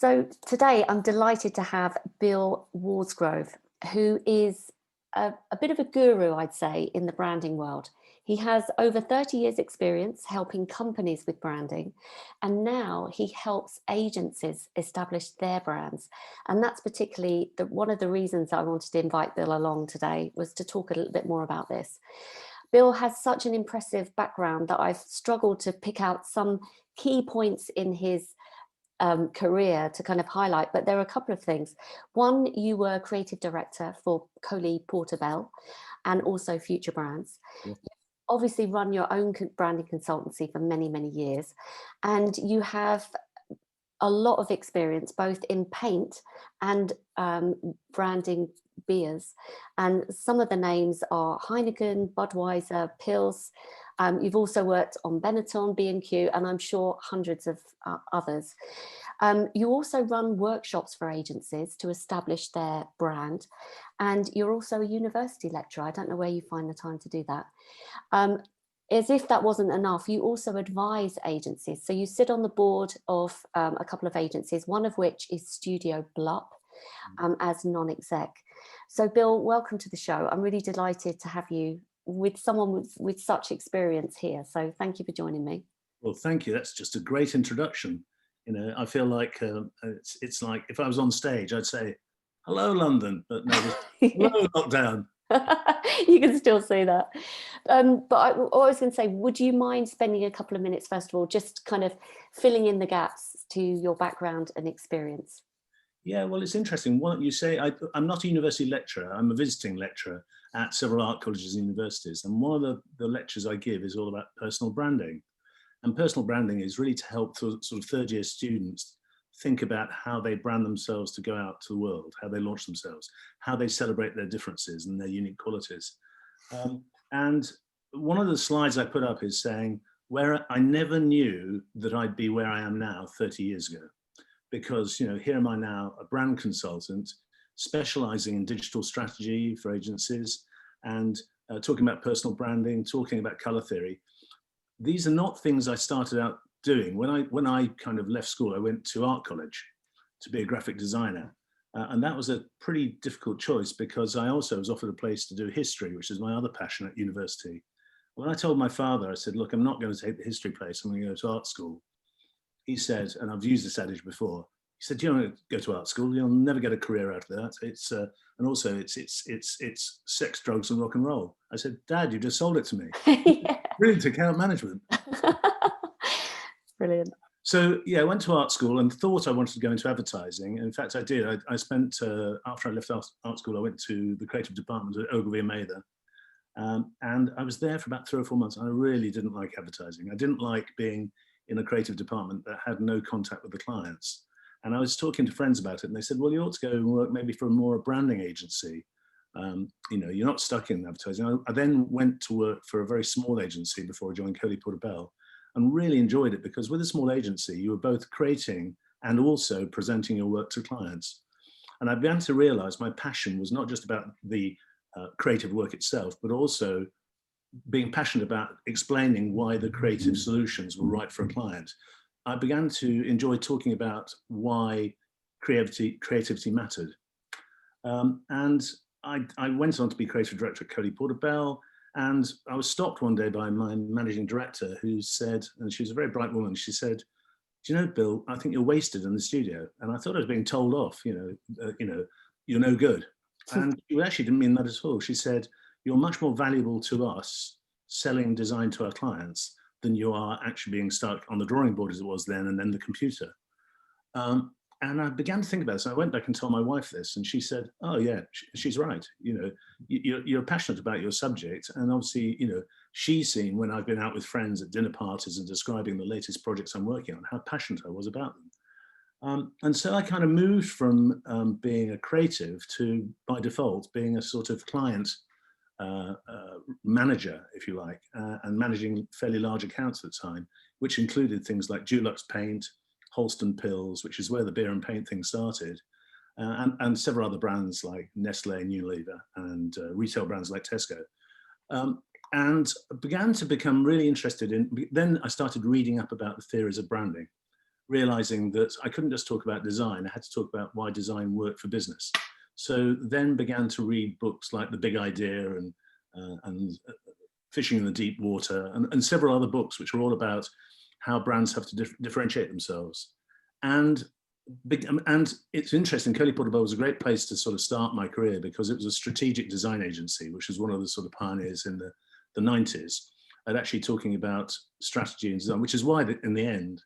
So today I'm delighted to have Bill Wallsgrove, who is a bit of a guru, I'd say, in the branding world. He has over 30 years experience helping companies with branding, and now he helps agencies establish their brands. And that's particularly one of the reasons I wanted to invite Bill along today, was to talk a little bit more about this. Bill has such an impressive background that I've struggled to pick out some key points in his career to kind of highlight, but there are a couple of things. One, you were creative director for Coley and also Future Brands. Yeah. You obviously run your own branding consultancy for many, many years, and you have a lot of experience both in paint and branding beers. And some of the names are Heineken, Budweiser, Pils. You've also worked on Benetton, B&Q, and I'm sure hundreds of others. You also run workshops for agencies to establish their brand. And you're also a university lecturer. I don't know where you find the time to do that. As if that wasn't enough, you also advise agencies. So you sit on the board of a couple of agencies, one of which is Studio Blup, as non-exec. So Bill, welcome to the show. I'm really delighted to have you with someone with such experience here. So thank you for joining me. Well, thank you. That's just a great introduction. You know, I feel like it's like if I was on stage, I'd say, "Hello, London," but no, hello, lockdown. You can still say that. But I was going to say, would you mind spending a couple of minutes, first of all, just kind of filling in the gaps to your background and experience? Yeah, well, it's interesting. What you say, I'm not a university lecturer. I'm a visiting lecturer at several art colleges and universities. And one of the lectures I give is all about personal branding. And personal branding is really to help sort of third-year students think about how they brand themselves to go out to the world, how they launch themselves, how they celebrate their differences and their unique qualities. And one of the slides I put up is saying, where I never knew that I'd be where I am now 30 years ago. Because, you know, here am I now, a brand consultant, specializing in digital strategy for agencies and talking about personal branding, talking about color theory. These are not things I started out doing. When I kind of left school, I went to art college to be a graphic designer. And that was a pretty difficult choice because I also was offered a place to do history, which is my other passion at university. When I told my father, I said, look, I'm not going to take the history place, I'm going to go to art school. He said, and I've used this adage before, he said, you don't go to art school, you'll never get a career out of that. It's and also it's sex, drugs and rock and roll. I said, Dad, you just sold it to me. Yeah. Brilliant account management. Brilliant. So yeah, I went to art school and thought I wanted to go into advertising. In fact, I did. I spent, after I left art school, I went to the creative department at Ogilvy and Mather. And I was there for about 3 or 4 months. And I really didn't like advertising. I didn't like being in a creative department that had no contact with the clients. And I was talking to friends about it and they said, well, you ought to go and work maybe for a branding agency. You know, you're not stuck in advertising. I then went to work for a very small agency before I joined Coley and really enjoyed it because with a small agency, you were both creating and also presenting your work to clients. And I began to realize my passion was not just about the creative work itself, but also being passionate about explaining why the creative solutions were right for a client. I began to enjoy talking about why creativity mattered. And I went on to be creative director at Coley Porter Bell, and I was stopped one day by my managing director who said, and she was a very bright woman, she said, do you know, Bill, I think you're wasted in the studio. And I thought I was being told off, you know, you're no good. And she actually didn't mean that at all. She said, you're much more valuable to us selling design to our clients than you are actually being stuck on the drawing board as it was then and then the computer. And I began to think about this. And I went back and told my wife this, and she said, oh yeah, she's right. You know, you're passionate about your subject. And obviously, you know, she's seen when I've been out with friends at dinner parties and describing the latest projects I'm working on, how passionate I was about them. And so I kind of moved from being a creative to, by default, being a sort of client manager, if you like, and managing fairly large accounts at the time, which included things like Dulux Paint, Holston Pills, which is where the beer and paint thing started, and several other brands like Nestle and Unilever, and retail brands like Tesco. And began to become really interested in, then I started reading up about the theories of branding. realizing that I couldn't just talk about design, I had to talk about why design worked for business. So then began to read books like The Big Idea and Fishing in the Deep Water and several other books which are all about how brands have to differentiate themselves. And it's interesting, Coley Portobello was a great place to sort of start my career because it was a strategic design agency, which was one of the sort of pioneers in the 90s at actually talking about strategy and design, which is why in the end,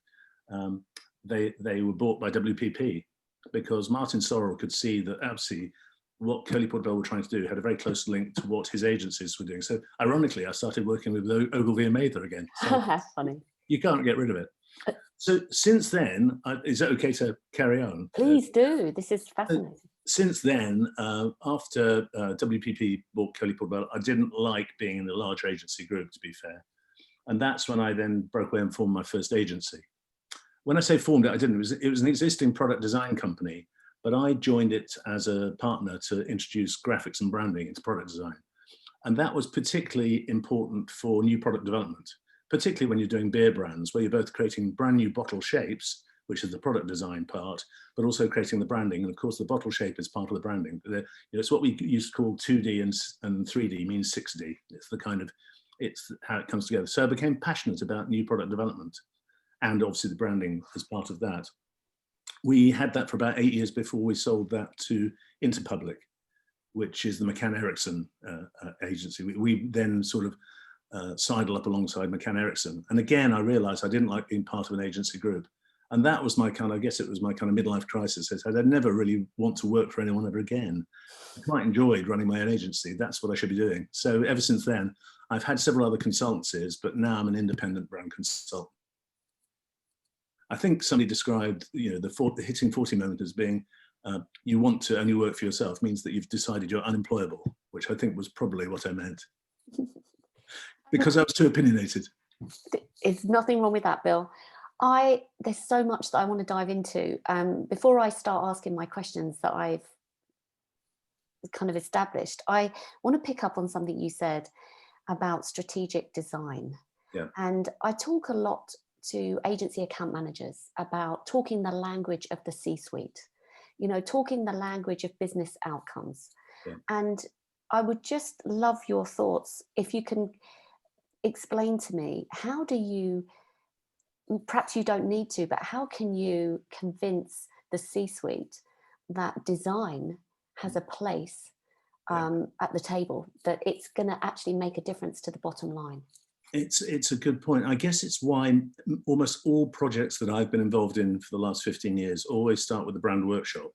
they were bought by WPP, because Martin Sorrell could see that absolutely what Coley Portobello were trying to do had a very close link to what his agencies were doing. So ironically, I started working with Ogilvy and Mather again. So funny. You can't get rid of it. So since then, is it okay to carry on? Please do. This is fascinating. Since then, after WPP bought Coley Portobello, I didn't like being in the large agency group, to be fair. And that's when I then broke away and formed my first agency. When I say formed it, I didn't. It was an existing product design company, but I joined it as a partner to introduce graphics and branding into product design. And that was particularly important for new product development, particularly when you're doing beer brands, where you're both creating brand new bottle shapes, which is the product design part, but also creating the branding. And of course, the bottle shape is part of the branding. It's what we used to call 2D and 3D means 6D. It's how it comes together. So I became passionate about new product development, and obviously the branding is part of that. We had that for about 8 years before we sold that to Interpublic, which is the McCann Erickson agency. We then sort of sidle up alongside McCann Erickson. And again, I realized I didn't like being part of an agency group. And that was my kind of, I guess it was my kind of midlife crisis. I said, I'd never really want to work for anyone ever again. I quite enjoyed running my own agency. That's what I should be doing. So ever since then, I've had several other consultancies, but now I'm an independent brand consultant. I think somebody described, the hitting 40 moment as being, you want to only work for yourself means that you've decided you're unemployable, which I think was probably what I meant. Because I was too opinionated. There's nothing wrong with that, Bill. There's so much that I want to dive into. Before I start asking my questions that I've kind of established, I want to pick up on something you said about strategic design. Yeah. And I talk a lot to agency account managers about talking the language of the C-suite, talking the language of business outcomes. Yeah. And I would just love your thoughts. If you can explain to me, how do you, perhaps you don't need to, but how can you convince the C-suite that design has a place at the table, that it's going to actually make a difference to the bottom line? It's a good point. I guess it's why almost all projects that I've been involved in for the last 15 years always start with the brand workshop,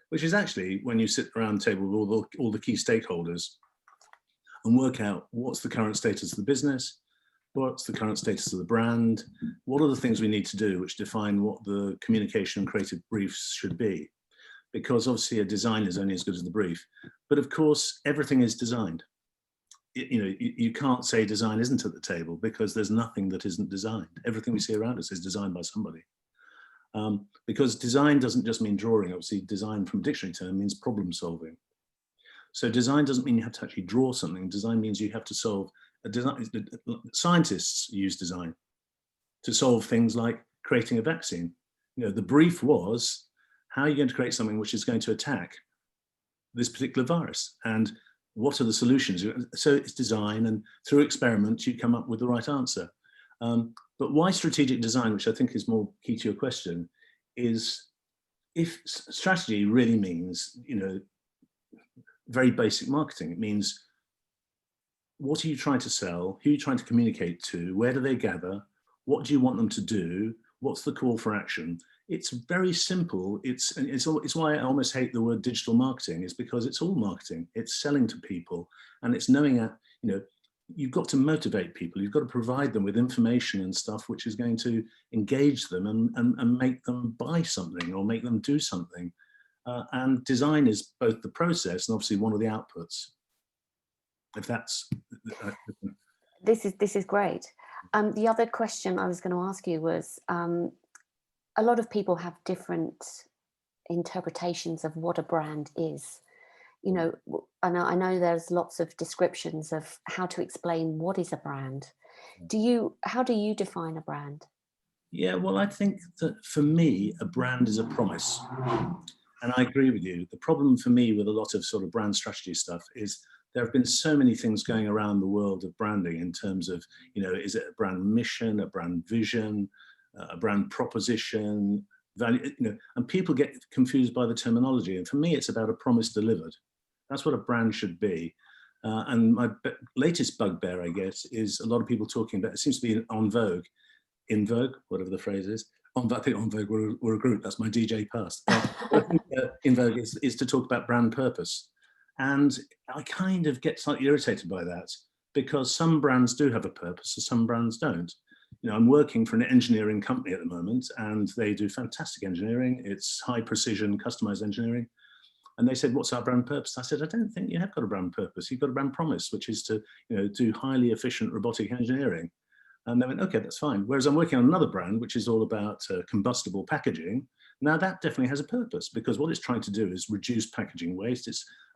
which is actually when you sit around the table with all the key stakeholders and work out what's the current status of the business, what's the current status of the brand, what are the things we need to do which define what the communication and creative briefs should be. Because obviously a design is only as good as the brief. But of course, everything is designed. You can't say design isn't at the table, because there's nothing that isn't designed. Everything we see around us is designed by somebody. Because design doesn't just mean drawing. Obviously, design from a dictionary term means problem solving. So design doesn't mean you have to actually draw something. Design means you have to solve a design. Scientists use design to solve things like creating a vaccine. The brief was, how are you going to create something which is going to attack this particular virus? And what are the solutions? So it's design, and through experiment, you come up with the right answer. But why strategic design, which I think is more key to your question, is if strategy really means, very basic marketing. It means, what are you trying to sell? Who are you trying to communicate to? Where do they gather? What do you want them to do? What's the call for action? It's very simple. It's why I almost hate the word digital marketing, is because it's all marketing. It's selling to people, and it's knowing you've got to motivate people. You've got to provide them with information and stuff which is going to engage them and make them buy something or make them do something. And design is both the process and obviously one of the outputs. If that's this is great. The other question I was going to ask you was, a lot of people have different interpretations of what a brand is. And I know there's lots of descriptions of how to explain what is a brand. How do you define a brand? Yeah, well, I think that for me, a brand is a promise. And I agree with you. The problem for me with a lot of sort of brand strategy stuff is there have been so many things going around the world of branding in terms of, is it a brand mission, a brand vision, a brand proposition, value, and people get confused by the terminology. And for me, it's about a promise delivered. That's what a brand should be. And my latest bugbear, I guess, is a lot of people talking about, it seems to be on vogue, in vogue, whatever the phrase is. I think on vogue we're a group, that's my DJ past. I think in vogue is to talk about brand purpose. And I kind of get slightly irritated by that because some brands do have a purpose and some brands don't. I'm working for an engineering company at the moment and they do fantastic engineering. It's high precision, customized engineering. And they said, what's our brand purpose? I said, I don't think you have got a brand purpose. You've got a brand promise, which is to do highly efficient robotic engineering. And they went, okay, that's fine. Whereas I'm working on another brand, which is all about combustible packaging. Now that definitely has a purpose because what it's trying to do is reduce packaging waste.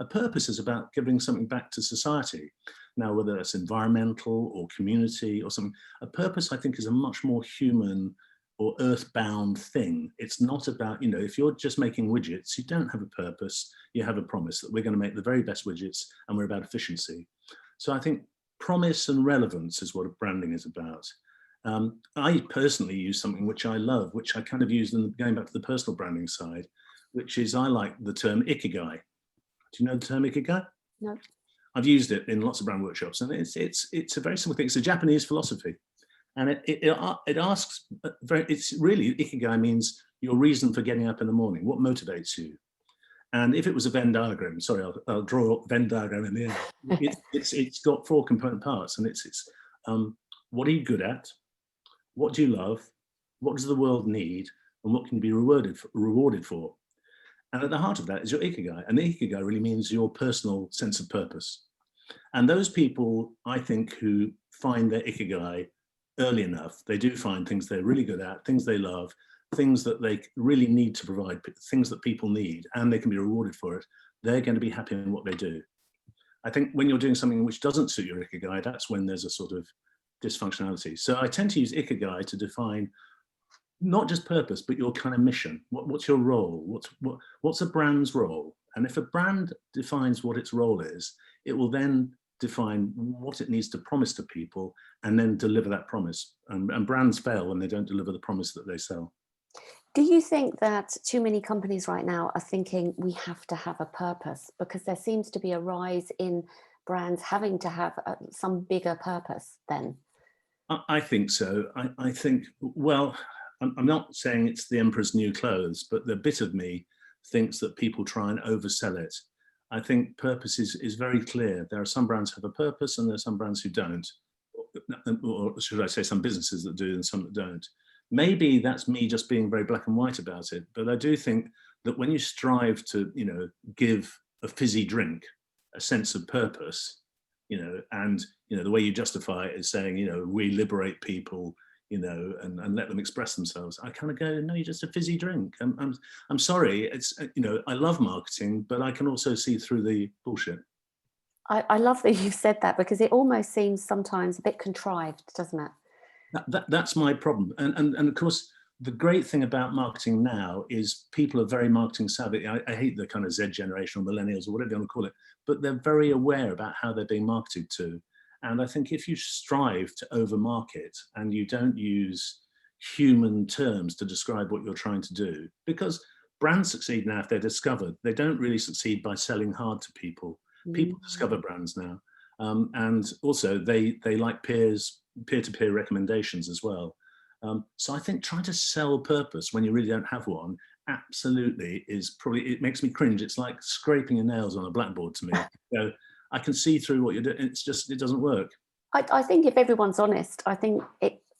A purpose is about giving something back to society. Now, whether that's environmental or community or something, a purpose I think is a much more human or earthbound thing. It's not about, if you're just making widgets, you don't have a purpose, you have a promise that we're going to make the very best widgets and we're about efficiency. So I think promise and relevance is what branding is about. I personally use something which I love, which I kind of use in going back to the personal branding side, which is I like the term ikigai. Do you know the term ikigai? No. I've used it in lots of brand workshops, and it's a very simple thing. It's a Japanese philosophy, and it asks. It's really ikigai means your reason for getting up in the morning. What motivates you? And if it was a Venn diagram, sorry, I'll draw a Venn diagram in the end. It's got 4 component parts, and it's what are you good at? What do you love? What does the world need? And what can you be rewarded for? And at the heart of that is your ikigai. And the ikigai really means your personal sense of purpose. And those people, I think, who find their ikigai early enough, they do find things they're really good at, things they love, things that they really need to provide, things that people need, and they can be rewarded for it. They're going to be happy in what they do. I think when you're doing something which doesn't suit your ikigai, that's when there's a sort of dysfunctionality. So I tend to use ikigai to define not just purpose, but your kind of mission. What's your role? What's a brand's role? And if a brand defines what its role is, it will then define what it needs to promise to people and then deliver that promise. And brands fail when they don't deliver the promise that they sell. Do you think that too many companies right now are thinking we have to have a purpose? Because there seems to be a rise in brands having to have some bigger purpose then. I think so. I think, well, I'm not saying it's the emperor's new clothes, but the bit of me thinks that people try and oversell it. I think purpose is very clear. There are some brands who have a purpose and there are some brands who don't. Or should I say some businesses that do and some that don't. Maybe that's me just being very black and white about it, but I do think that when you strive to, give a fizzy drink a sense of purpose, and the way you justify it is saying, we liberate people, and let them express themselves. I kind of go, no, you're just a fizzy drink. I'm sorry, it's I love marketing, but I can also see through the bullshit. I love that you've said that because it almost seems sometimes a bit contrived, doesn't it? That's my problem. And of course, the great thing about marketing now is people are very marketing savvy. I hate the kind of Z generation or millennials or whatever you want to call it, but they're very aware about how they're being marketed to. And I think if you strive to overmarket and you don't use human terms to describe what you're trying to do, because brands succeed now if they're discovered. They don't really succeed by selling hard to people. People discover brands now. And also they like peer-to-peer recommendations as well. So I think trying to sell purpose when you really don't have one absolutely is probably, it makes me cringe. It's like scraping your nails on a blackboard to me. I can see through what you're doing. It's just, it doesn't work. I think if everyone's honest, I think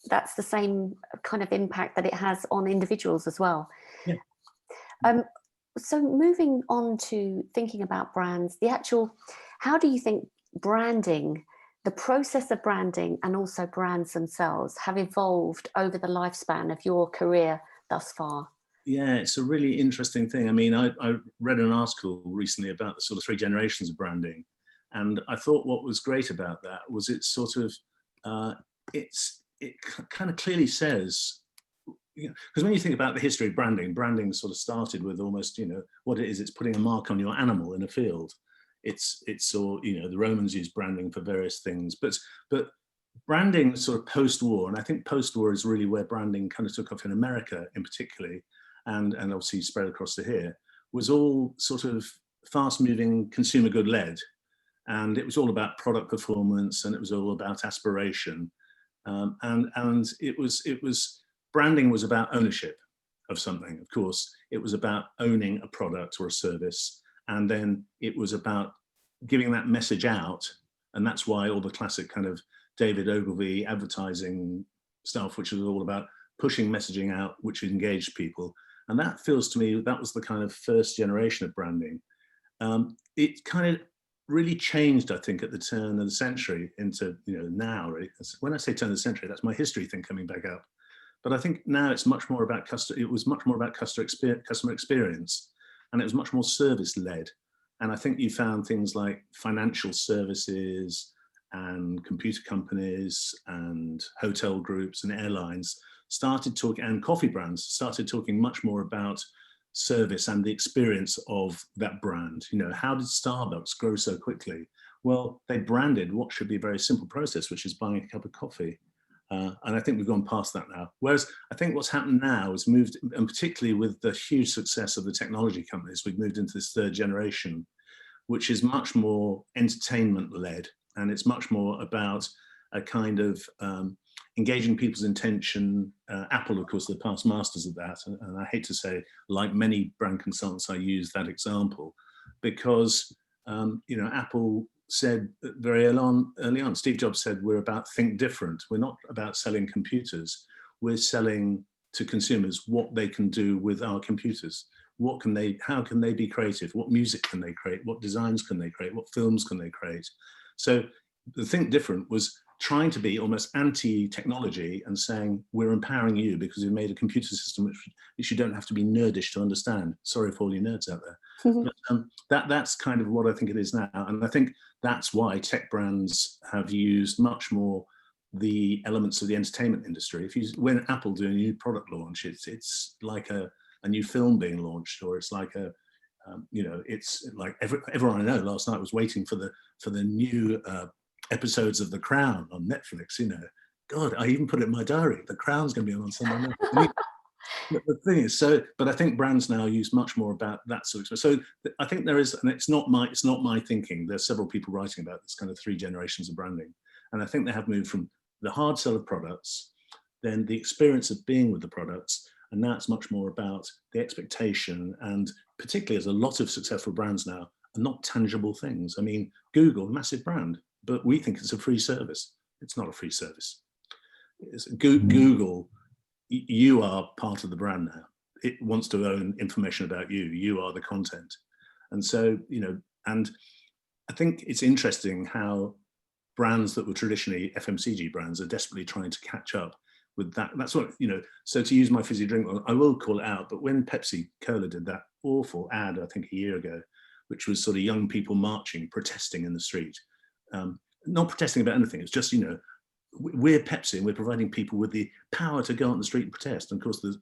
that's the same kind of impact that it has on individuals as well. Yeah. So moving on to thinking about brands, how do you think branding, the process of branding and also brands themselves have evolved over the lifespan of your career thus far? Yeah, it's a really interesting thing. I mean, I read an article recently about the sort of 3 generations of branding. And I thought what was great about that was it sort of, it kind of clearly says because when you think about the history of branding, branding sort of started with almost, what it is, it's putting a mark on your animal in a field. It's all, the Romans used branding for various things, but branding sort of post-war, and I think post-war is really where branding kind of took off in America in particularly, and obviously spread across to here, was all sort of fast-moving consumer good led. And it was all about product performance, and it was all about aspiration. And it was branding was about ownership of something. Of course, it was about owning a product or a service. And then it was about giving that message out. And that's why all the classic kind of David Ogilvy advertising stuff, which was all about pushing messaging out, which engaged people. And that feels to me, that was the kind of first generation of branding. It kind of really changed, I think, at the turn of the century into, now, really. When I say turn of the century, that's my history thing coming back up. But I think now it's much more about it was much more about customer experience, and it was much more service led. And I think you found things like financial services and computer companies and hotel groups and airlines started talking, and coffee brands started talking much more about service and the experience of that brand. How did Starbucks grow so quickly? Well, they branded what should be a very simple process, which is buying a cup of coffee. And I think we've gone past that now. Whereas I think what's happened now is moved, and particularly with the huge success of the technology companies, we've moved into this third generation, which is much more entertainment led. And it's much more about a kind of engaging people's intention. Apple, of course, are the past masters of that. And I hate to say, like many brand consultants, I use that example because, Apple said very early on, Steve Jobs said, we're about think different. We're not about selling computers. We're selling to consumers what they can do with our computers. How can they be creative? What music can they create? What designs can they create? What films can they create? So the think different was trying to be almost anti-technology and saying, we're empowering you because we made a computer system which you don't have to be nerdish to understand. Sorry for all you nerds out there. But that's kind of what I think it is now. And I think that's why tech brands have used much more the elements of the entertainment industry. When Apple do a new product launch, it's like a new film being launched, or it's like it's like everyone I know last night was waiting for the new episodes of The Crown on Netflix. God, I even put it in my diary. The Crown's going to be on Sunday night. The thing is, but I think brands now use much more about that sort of. So I think there is, and it's not my thinking. There's several people writing about this kind of 3 generations of branding, and I think they have moved from the hard sell of products, then the experience of being with the products, and now it's much more about the expectation. And particularly as a lot of successful brands now are not tangible things. I mean, Google, massive brand, but we think it's a free service. It's not a free service. Google, you are part of the brand now. It wants to own information about you. You are the content. And so, and I think it's interesting how brands that were traditionally FMCG brands are desperately trying to catch up with that. That's what, so to use my fizzy drink, I will call it out, but when Pepsi Cola did that awful ad, I think a year ago, which was sort of young people marching, protesting in the street, not protesting about anything. It's just, we're Pepsi and we're providing people with the power to go out on the street and protest. And of course, the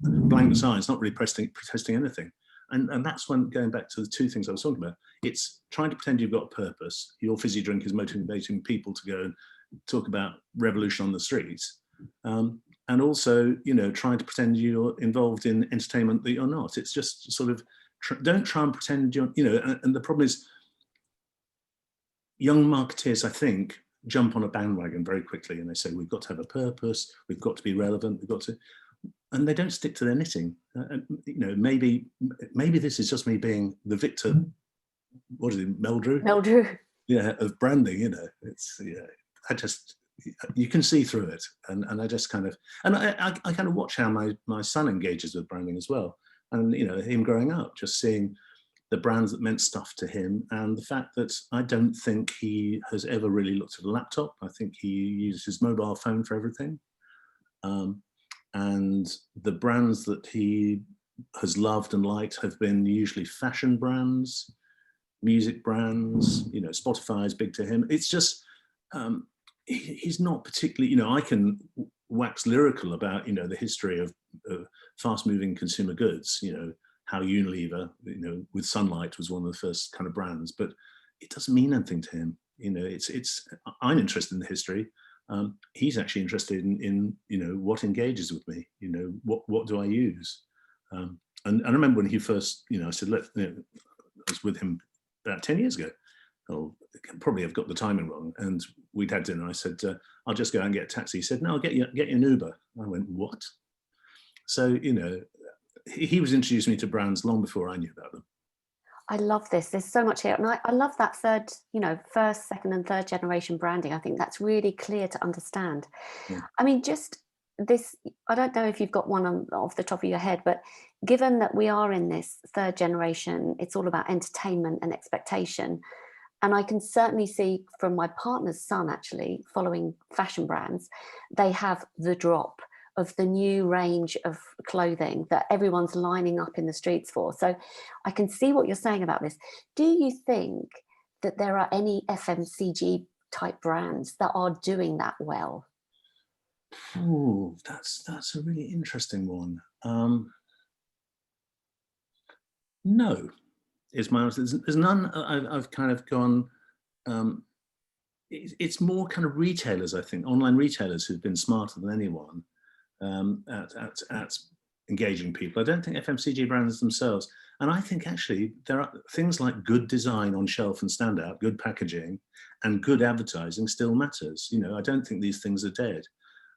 blank signs not really protesting anything. And that's when, going back to the 2 things I was talking about, it's trying to pretend you've got a purpose. Your fizzy drink is motivating people to go and talk about revolution on the streets. And also, trying to pretend you're involved in entertainment that you're not. It's just sort of, don't try and pretend you're, and the problem is, young marketeers, I think, jump on a bandwagon very quickly and they say, we've got to have a purpose, we've got to be relevant, and they don't stick to their knitting. Maybe this is just me being the victor, what is it, Meldrew? Yeah, of branding, it's, you can see through it. And I just kind of, and I kind of watch how my son engages with branding as well. And, him growing up, just seeing the brands that meant stuff to him, and the fact that I don't think he has ever really looked at a laptop. I think he uses his mobile phone for everything. And the brands that he has loved and liked have been usually fashion brands, music brands, Spotify is big to him. It's just, he's not particularly, wax lyrical about, the history of fast-moving consumer goods, how Unilever, with sunlight was one of the first kind of brands, but it doesn't mean anything to him. I'm interested in the history. He's actually interested in what engages with me. What do I use? And I remember when he first, I said, look, I was with him about 10 years ago. Oh, probably I've got the timing wrong. And we'd had dinner. I said, I'll just go out and get a taxi. He said, no, I'll get you an Uber. I went, what? So, he was introducing me to brands long before I knew about them. I love this. There's so much here. And I love that first, second and third generation branding. I think that's really clear to understand. Yeah. I mean, just this, I don't know if you've got one off the top of your head, but given that we are in this third generation, it's all about entertainment and expectation. And I can certainly see from my partner's son, actually, following fashion brands, they have the drop of the new range of clothing that everyone's lining up in the streets for. So I can see what you're saying about this. Do you think that there are any FMCG type brands that are doing that well? Oh, that's a really interesting one. No, is my answer. There's none. I've kind of gone. It's more kind of retailers, I think, online retailers who've been smarter than anyone at engaging people. I don't think FMCG brands themselves. And I think actually there are things like good design on shelf and stand out, good packaging, and good advertising still matters. I don't think these things are dead.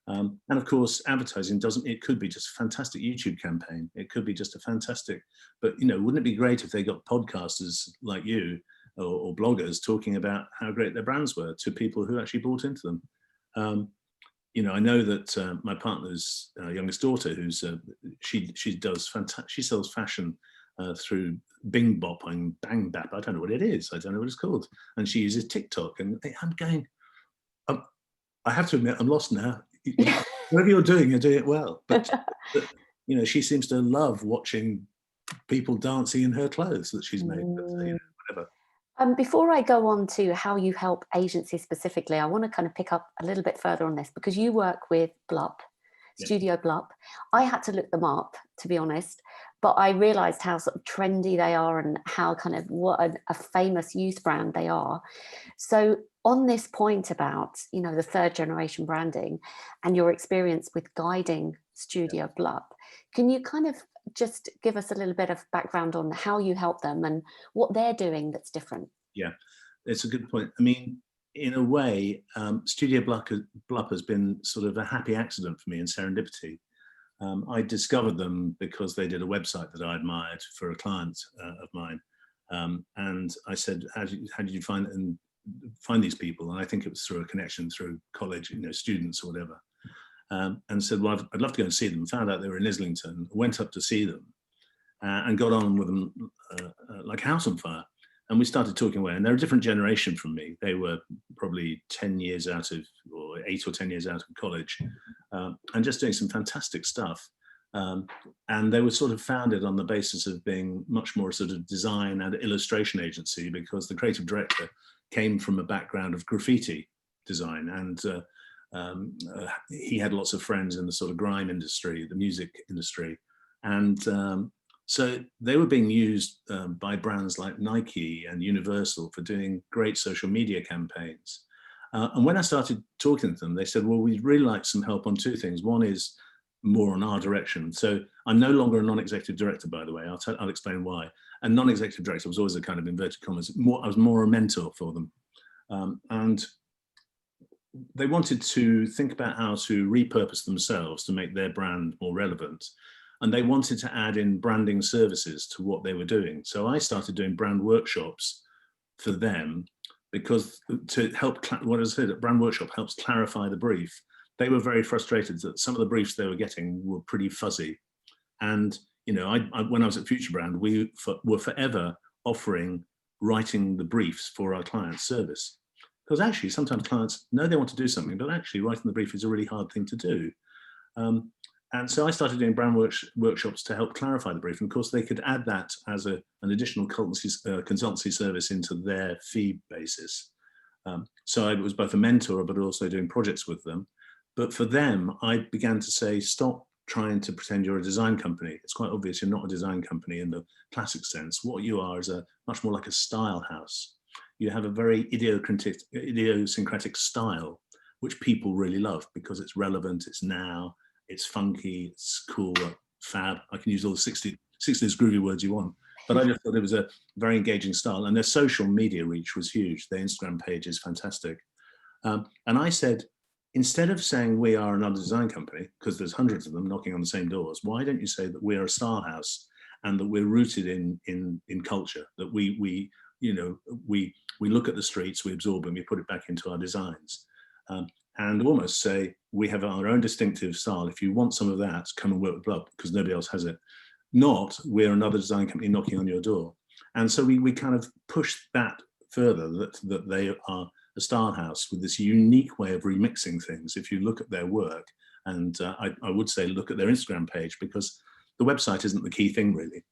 And of course, advertising it could be just a fantastic YouTube campaign. It could be just a fantastic, but wouldn't it be great if they got podcasters like you or bloggers talking about how great their brands were to people who actually bought into them? I know that my partner's youngest daughter, she sells fashion through Bing Bop and Bang Bap. I don't know what it is. I don't know what it's called. And she uses TikTok. And I'm going, I have to admit, I'm lost now. Whatever you're doing it well. But she seems to love watching people dancing in her clothes that she's made. But, whatever. Before I go on to how you help agencies specifically, I want to kind of pick up a little bit further on this because you work with Blup, Studio Blup. I had to look them up, to be honest, but I realized how sort of trendy they are and how kind of what a famous youth brand they are. So on this point about, the third generation branding and your experience with guiding Studio Blup, can you kind of just give us a little bit of background on how you help them and what they're doing that's different? Yeah, it's a good point. I mean, in a way, Studio Blup has been sort of a happy accident for me in serendipity. I discovered them because they did a website that I admired for a client of mine. And I said, how did you find these people? And I think it was through a connection through college, students or whatever. And said, well, I'd love to go and see them. Found out they were in Islington, went up to see them and got on with them like house on fire. And we started talking away, and they're a different generation from me. They were probably 10 years out of, or 8 or 10 years out of college, and just doing some fantastic stuff. And they were sort of founded on the basis of being much more sort of design and illustration agency, because the creative director came from a background of graffiti design, and he had lots of friends in the sort of grime industry, the music industry. And so they were being used by brands like Nike and Universal for doing great social media campaigns. And when I started talking to them, they said, well, we'd really like some help on two things. One is more on our direction. So I'm no longer a non-executive director, by the way. I'll explain why. A non-executive director was always a kind of inverted commas. I was more a mentor for them. And they wanted to think about how to repurpose themselves to make their brand more relevant. And they wanted to add in branding services to what they were doing. So I started doing brand workshops for them, because to help, what I said, brand workshop helps clarify the brief. They were very frustrated that some of the briefs they were getting were pretty fuzzy. And, when I was at Future Brand, we were forever offering writing the briefs for our clients' service. Because actually, sometimes clients know they want to do something, but actually writing the brief is a really hard thing to do. And so I started doing brand workshops to help clarify the brief. And of course, they could add that as an additional consultancy service into their fee basis. So I was both a mentor, but also doing projects with them. But for them, I began to say, stop trying to pretend you're a design company. It's quite obvious you're not a design company in the classic sense. What you are is a much more like a style house. You have a very idiosyncratic style, which people really love because it's relevant, it's now, it's funky, it's cool, fab. I can use all the 60s groovy words you want. But I just thought it was a very engaging style, and their social media reach was huge. Their Instagram page is fantastic. And I said, instead of saying we are another design company, because there's hundreds of them knocking on the same doors, why don't you say that we're a style house and that we're rooted in culture, that we look at the streets, we absorb and we put it back into our designs. And almost say, we have our own distinctive style. If you want some of that, come and work with Blup, because nobody else has it. Not, we're another design company knocking on your door. And so we kind of push that further, that they are a style house with this unique way of remixing things. If you look at their work, and I would say look at their Instagram page, because the website isn't the key thing really.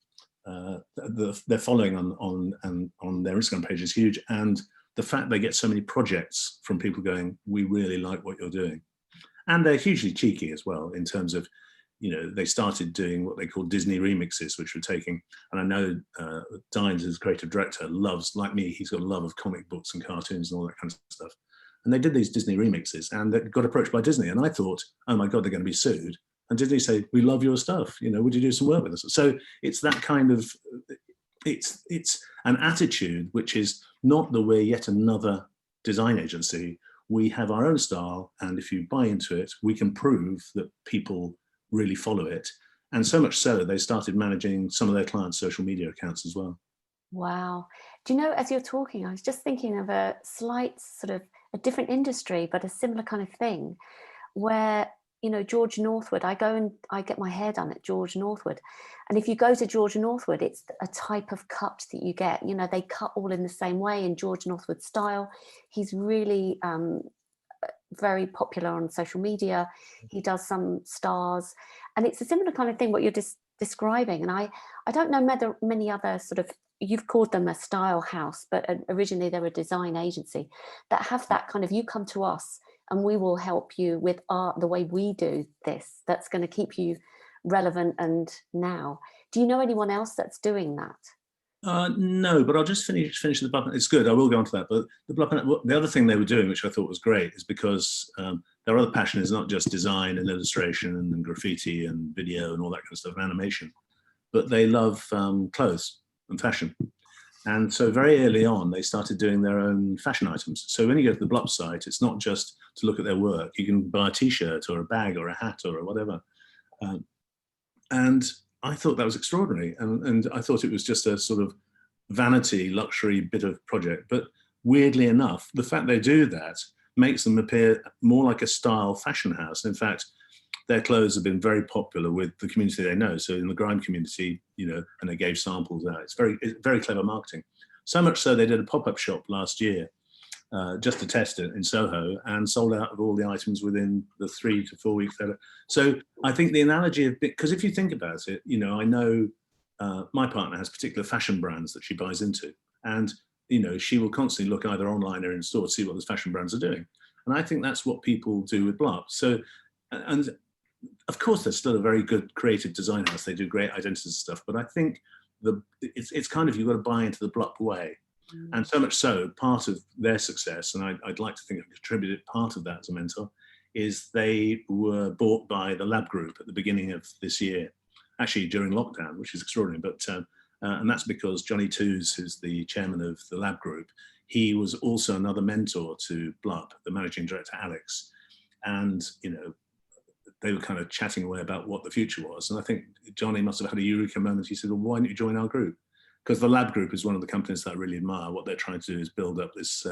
Their following on their Instagram page is huge, and the fact they get so many projects from people going, we really like what you're doing. And they're hugely cheeky as well, in terms of, they started doing what they call Disney remixes, which were taking, and I know Dines, as creative director, loves, like me, he's got a love of comic books and cartoons and all that kind of stuff. And they did these Disney remixes, and they got approached by Disney. And I thought, oh my God, they're going to be sued. And Disney say, we love your stuff, would you do some work with us? So it's that kind of, it's an attitude which is not that we're yet another design agency. We have our own style, and if you buy into it, we can prove that people really follow it. And so much so, they started managing some of their clients' social media accounts as well. Wow. Do you know, as you're talking, I was just thinking of a slight sort of a different industry, but a similar kind of thing, where, George Northwood, I go and I get my hair done at George Northwood. And if you go to George Northwood, it's a type of cut that you get. They cut all in the same way in George Northwood style. He's really very popular on social media. He does some stars, and it's a similar kind of thing what you're describing. And I don't know many other sort of, you've called them a style house, but originally they're a design agency that have that kind of, you come to us and we will help you with the way we do this, that's going to keep you relevant and now. Do you know anyone else that's doing that? No, but I'll just finish the Blup. It's good. I will go on to that. But the other thing they were doing, which I thought was great, is because their other passion is not just design and illustration and graffiti and video and all that kind of stuff, and animation, but they love clothes and fashion. And so very early on, they started doing their own fashion items. So when you go to the Blup site, it's not just to look at their work. You can buy a T-shirt or a bag or a hat or whatever. And I thought that was extraordinary. And I thought it was just a sort of vanity, luxury bit of project. But weirdly enough, the fact they do that makes them appear more like a style fashion house. In fact, their clothes have been very popular with the community they know. So in the grime community, and they gave samples out. It's very clever marketing. So much so they did a pop-up shop last year just to test it in Soho, and sold out of all the items within the 3 to 4 weeks later. So I think the analogy of, because if you think about it, I know my partner has particular fashion brands that she buys into, and she will constantly look either online or in store to see what those fashion brands are doing. And I think that's what people do with Blup. So, and of course, they're still a very good creative design house. They do great identity stuff, but I think it's kind of, you've got to buy into the Blup way. And so much so, part of their success, and I'd like to think I've contributed part of that as a mentor, is they were bought by the Lab Group at the beginning of this year, actually during lockdown, which is extraordinary. But and that's because Johnny Toos, who's the chairman of the Lab Group, he was also another mentor to Blup, the managing director, Alex. And, they were kind of chatting away about what the future was. And I think Johnny must have had a eureka moment. He said, well, why don't you join our group? Because the Lab Group is one of the companies that I really admire. What they're trying to do is build up this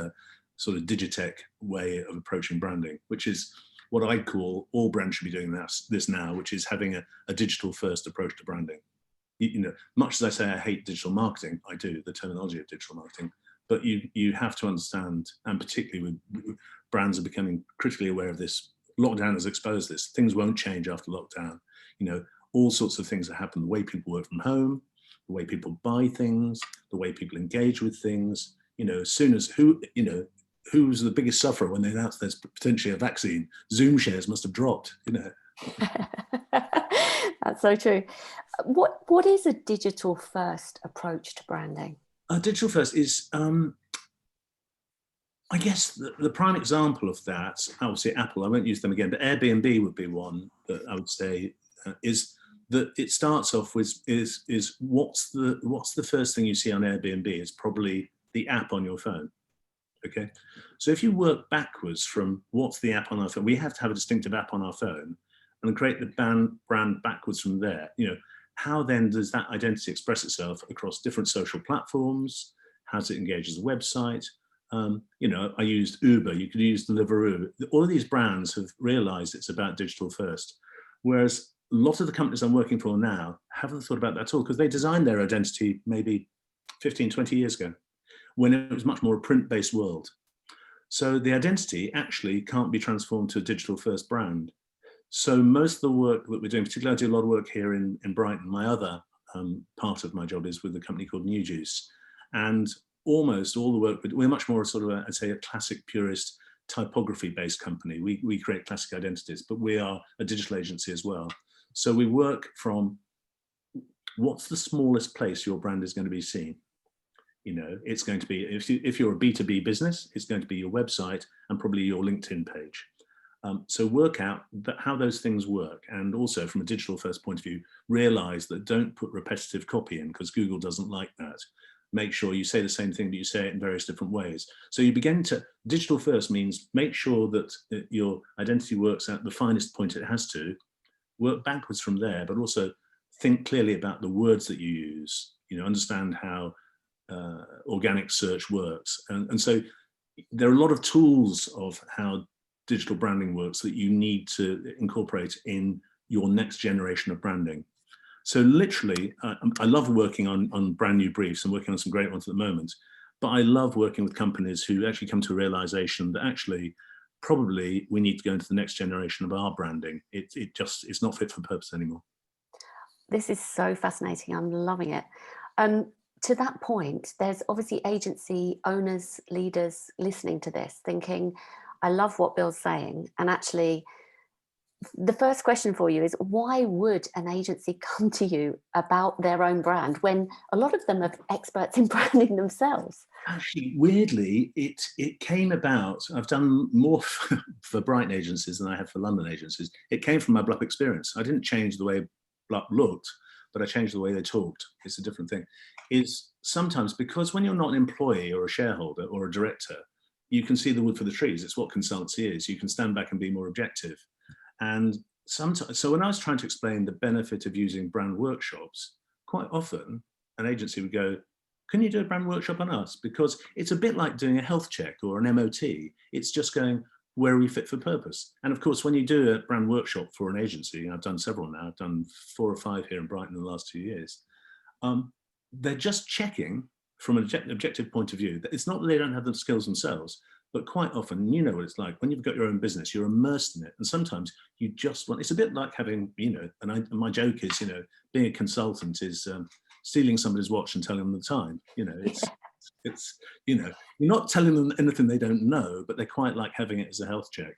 sort of digitech way of approaching branding, which is what I call all brands should be doing this now, which is having a digital first approach to branding. Much as I say I hate digital marketing, I do, the terminology of digital marketing, but you have to understand, and particularly with brands are becoming critically aware of this. Lockdown has exposed this. Things won't change after lockdown. All sorts of things that happen, the way people work from home, the way people buy things, the way people engage with things, as soon as who was the biggest sufferer when they announced there's potentially a vaccine? Zoom shares must have dropped, you know. That's so true. What is a digital first approach to branding? Digital first is, I guess, the prime example of that, obviously Apple, I won't use them again, but Airbnb would be one that I would say is that it starts off with is what's the first thing you see on Airbnb is probably the app on your phone. Okay, so if you work backwards from what's the app on our phone, we have to have a distinctive app on our phone and create the brand backwards from there. You know, how then does that identity express itself across different social platforms? How does it engage as a website? You know, I used Uber, you could use Deliveroo. All of these brands have realized it's about digital first. Whereas a lot of the companies I'm working for now haven't thought about that at all because they designed their identity maybe 15, 20 years ago when it was much more a print-based world. So the identity actually can't be transformed to a digital first brand. So most of the work that we're doing, particularly I do a lot of work here in Brighton, my other part of my job is with a company called New Juice. And almost all the work, we're much more sort of, I'd say, a classic purist typography-based company. We create classic identities, but we are a digital agency as well. So we work from what's the smallest place your brand is going to be seen. You know, it's going to be, if you're a B2B business, it's going to be your website and probably your LinkedIn page. So work out how those things work. And also from a digital first point of view, realize that don't put repetitive copy in because Google doesn't like that. Make sure you say the same thing, but you say it in various different ways. So you begin to, digital first means make sure that your identity works at the finest point it has to, work backwards from there, but also think clearly about the words that you use, you know, understand how organic search works. And so there are a lot of tools of how digital branding works that you need to incorporate in your next generation of branding. So literally, I love working on brand new briefs and working on some great ones at the moment, but I love working with companies who actually come to a realization that actually probably we need to go into the next generation of our branding. It's not fit for purpose anymore. This is so fascinating. I'm loving it. To that point, there's obviously agency owners, leaders listening to this thinking, I love what Bill's saying. And actually, the first question for you is, why would an agency come to you about their own brand when a lot of them are experts in branding themselves? Actually, weirdly, it came about, I've done more for Brighton agencies than I have for London agencies. It came from my Blup experience. I didn't change the way Blup looked, but I changed the way they talked. It's a different thing. Is sometimes because when you're not an employee or a shareholder or a director, you can see the wood for the trees. It's what consultancy is. You can stand back and be more objective. And sometimes, so when I was trying to explain the benefit of using brand workshops, quite often an agency would go, can you do a brand workshop on us? Because it's a bit like doing a health check or an MOT. It's just going, where are we fit for purpose? And of course, when you do a brand workshop for an agency, I've done several now, I've done 4 or 5 here in Brighton in the last 2 years, they're just checking from an objective point of view. It's not that they don't have the skills themselves, but quite often, you know what it's like when you've got your own business, you're immersed in it. And sometimes you just want, it's a bit like having, you know, and my joke is, you know, being a consultant is stealing somebody's watch and telling them the time. You know, it's, you know, you're not telling them anything they don't know, but they quite like having it as a health check.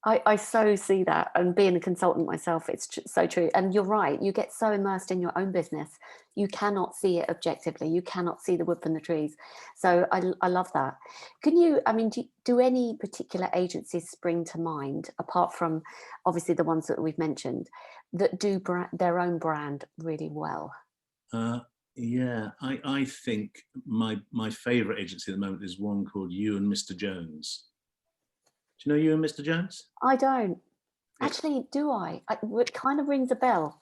I so see that, and being a consultant myself, it's so true. And you're right, you get so immersed in your own business, you cannot see it objectively. You cannot see the wood from the trees. So I love that. Can you, I mean, do any particular agencies spring to mind, apart from obviously the ones that we've mentioned, that do their own brand really well? Yeah, I think my favorite agency at the moment is one called You and Mr. Jones. Do you know You and Mr. Jones? I don't. Actually, do I? It kind of rings a bell.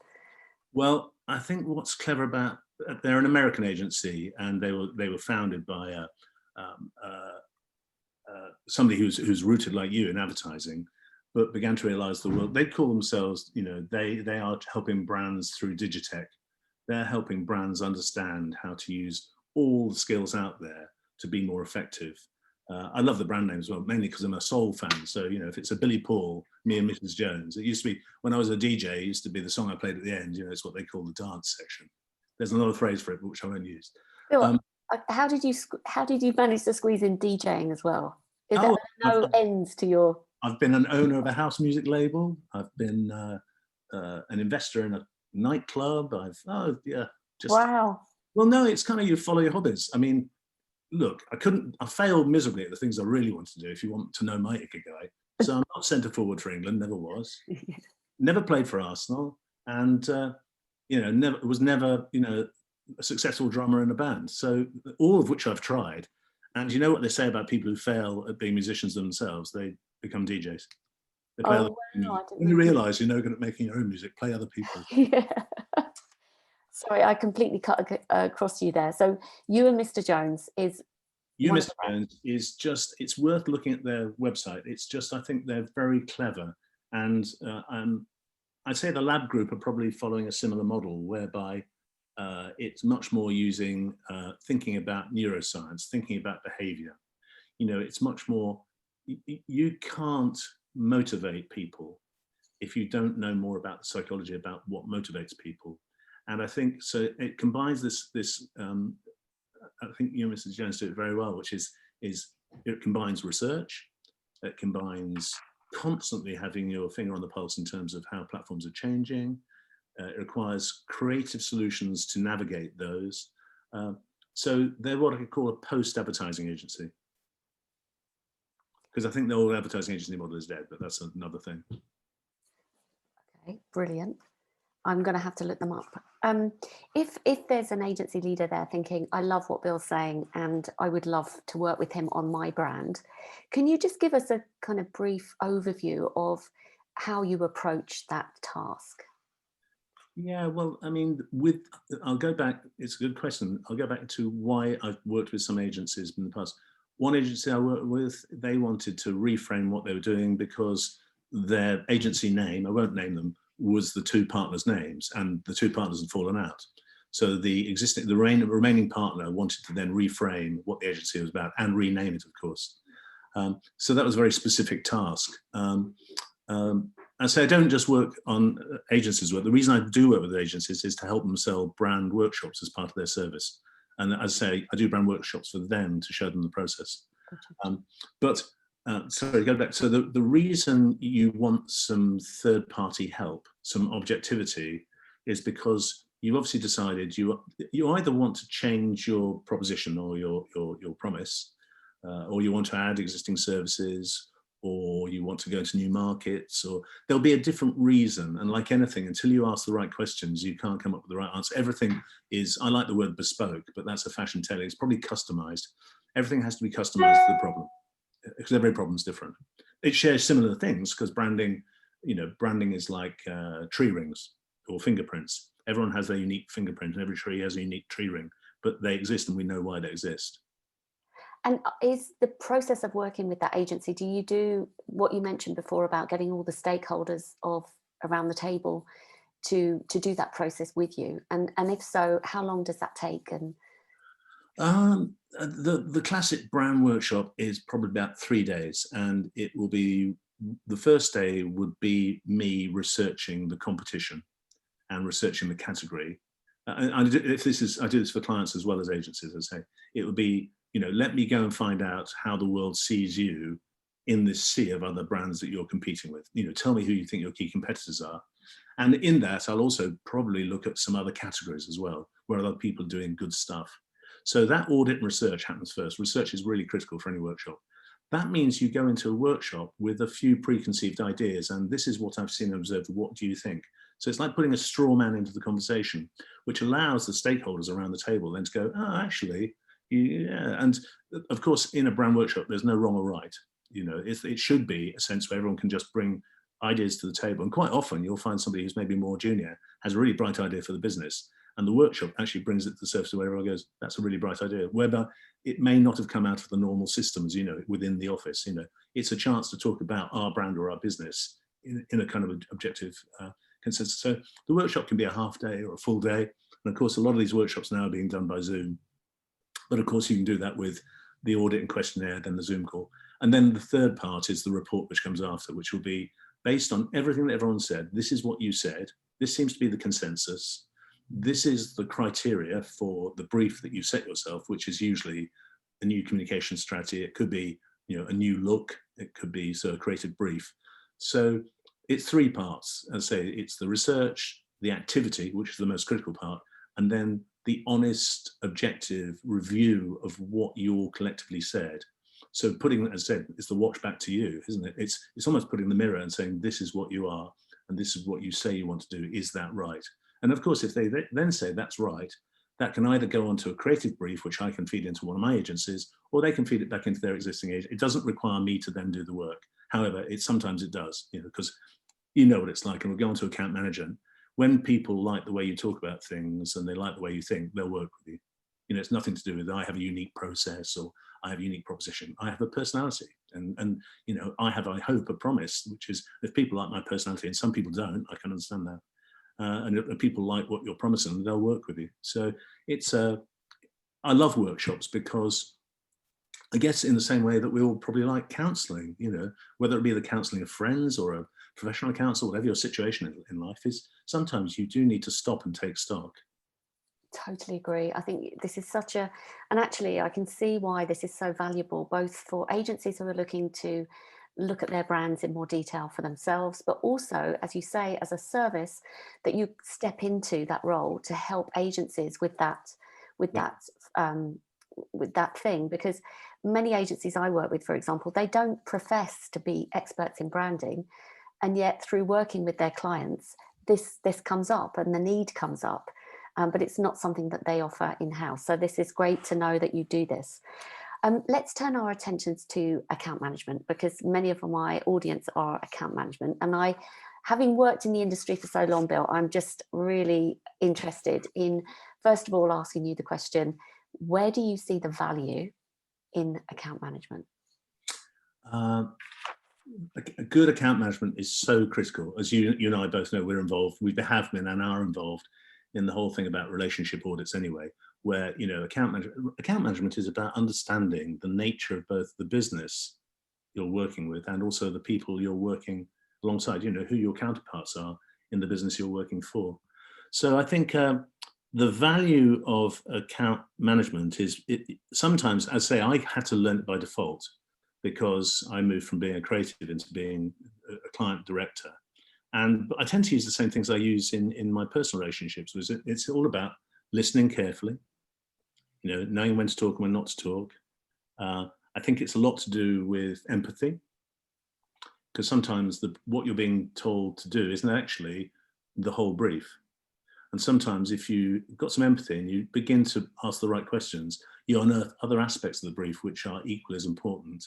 Well, I think what's clever about, they're an American agency, and they were founded by somebody who's rooted like you in advertising, but began to realize the world. They call themselves, you know, they are helping brands through Digitech. They're helping brands understand how to use all the skills out there to be more effective. I love the brand name as well, mainly because I'm a soul fan. So, you know, if it's a Billy Paul, me and Mrs. Jones, it used to be, when I was a DJ, it used to be the song I played at the end, you know, it's what they call the dance section. There's another phrase for it, which I won't use. Bill, how did you manage to squeeze in DJing as well? Is there Oh, no ends to your... I've been an owner of a house music label. I've been an investor in a nightclub. Wow. Well, no, it's kind of you follow your hobbies. I mean, look, I failed miserably at the things I really wanted to do, if you want to know my ikigai. So I'm not centre forward for England, never was. Never played for Arsenal, and never a successful drummer in a band. So all of which I've tried. And you know what they say about people who fail at being musicians themselves? They become DJs. They play other music. When you realise you're no good at making your own music, play other people's. Yeah. Sorry, I completely cut across you there. So You and Mr. Jones is... You, Mr. Jones, is just, it's worth looking at their website. It's just, I think they're very clever. And I'd say the lab group are probably following a similar model whereby it's much more using thinking about neuroscience, thinking about behavior. It's much more, you can't motivate people if you don't know more about the psychology, about what motivates people. And I think, so it combines this I think you, Mr. Jones, do it very well, which is it combines research, it combines constantly having your finger on the pulse in terms of how platforms are changing. It requires creative solutions to navigate those. So they're what I could call a post-advertising agency. Because I think the old advertising agency model is dead, but that's another thing. Okay, brilliant. I'm going to have to look them up. If there's an agency leader there thinking, I love what Bill's saying and I would love to work with him on my brand, can you just give us a kind of brief overview of how you approach that task? Yeah, well, I mean, I'll go back, it's a good question. I'll go back to why I've worked with some agencies in the past. One agency I worked with, they wanted to reframe what they were doing because their agency name, I won't name them, was the two partners' names, and the two partners had fallen out. So the remaining partner wanted to then reframe what the agency was about and rename it, of course. So that was a very specific task. And so I don't just work on agencies' work. The reason I do work with agencies is to help them sell brand workshops as part of their service. And as I say, I do brand workshops for them to show them the process. Sorry, go back. So the reason you want some third-party help, some objectivity, is because you've obviously decided you either want to change your proposition or your promise, or you want to add existing services, or you want to go into new markets, or there'll be a different reason. And like anything, until you ask the right questions, you can't come up with the right answer. Everything is, I like the word bespoke, but that's a fashion telling. It's probably customized. Everything has to be customized to the problem, because every problem is different. It shares similar things because branding is like tree rings or fingerprints. Everyone has their unique fingerprint and every tree has a unique tree ring, but they exist and we know why they exist. And is the process of working with that agency, do you do what you mentioned before about getting all the stakeholders around the table to do that process with you? And if so, how long does that take? And the classic brand workshop is probably about 3 days, and it will be, the first day would be me researching the competition and researching the category. I do this for clients as well as agencies. I say it would be, let me go and find out how the world sees you in this sea of other brands that you're competing with. Tell me who you think your key competitors are. And in that, I'll also probably look at some other categories as well, where other people are doing good stuff. So that audit and research happens first. Research is really critical for any workshop. That means you go into a workshop with a few preconceived ideas, and this is what I've seen and observed. What do you think? So it's like putting a straw man into the conversation, which allows the stakeholders around the table then to go, oh, actually, yeah. And of course, in a brand workshop, there's no wrong or right. It should be a sense where everyone can just bring ideas to the table. And quite often you'll find somebody who's maybe more junior has a really bright idea for the business, and the workshop actually brings it to the surface where everyone goes, that's a really bright idea, whereby it may not have come out of the normal systems, within the office. It's a chance to talk about our brand or our business in a kind of objective consensus. So the workshop can be a half day or a full day. And of course, a lot of these workshops now are being done by Zoom. But of course, you can do that with the audit and questionnaire, then the Zoom call. And then the third part is the report which comes after, which will be based on everything that everyone said. This is what you said. This seems to be the consensus. This is the criteria for the brief that you set yourself, which is usually a new communication strategy. It could be, a new look. It could be a creative brief. So it's three parts. As I say, it's the research, the activity, which is the most critical part, and then the honest, objective review of what you all collectively said. So putting, as I said, it's the watch back to you, isn't it? It's almost putting the mirror and saying, this is what you are, and this is what you say you want to do. Is that right? And of course, if they then say that's right, that can either go onto a creative brief, which I can feed into one of my agencies, or they can feed it back into their existing agent. It doesn't require me to then do the work. However, sometimes it does, because you know what it's like. And we'll go on to account management. When people like the way you talk about things and they like the way you think, they'll work with you. It's nothing to do with I have a unique process or I have a unique proposition. I have a personality, and I have, I hope, a promise, which is if people like my personality, and some people don't, I can understand that. And if people like what you're promising, they'll work with you. So I love workshops because I guess in the same way that we all probably like counselling, whether it be the counselling of friends or a professional counsel, whatever your situation in life is, sometimes you do need to stop and take stock. Totally agree. I think this is and actually I can see why this is so valuable, both for agencies who are looking to look at their brands in more detail for themselves, but also, as you say, as a service that you step into that role to help agencies with that thing. Because many agencies I work with, for example, they don't profess to be experts in branding, and yet through working with their clients, this comes up and the need comes up. But it's not something that they offer in-house. So this is great to know that you do this. Let's turn our attentions to account management, because many of my audience are account management. And having worked in the industry for so long, Bill, I'm just really interested in, first of all, asking you the question, where do you see the value in account management? A good account management is so critical. As you and I both know, we're involved, we have been and are involved in the whole thing about relationship audits anyway, where, account management is about understanding the nature of both the business you're working with and also the people you're working alongside, who your counterparts are in the business you're working for. So I think the value of account management is, sometimes, as I say, I had to learn it by default because I moved from being a creative into being a client director. But I tend to use the same things I use in my personal relationships. It's all about listening carefully, knowing when to talk and when not to talk. I think it's a lot to do with empathy, because sometimes what you're being told to do isn't actually the whole brief. And sometimes if you've got some empathy and you begin to ask the right questions, you unearth other aspects of the brief which are equally as important.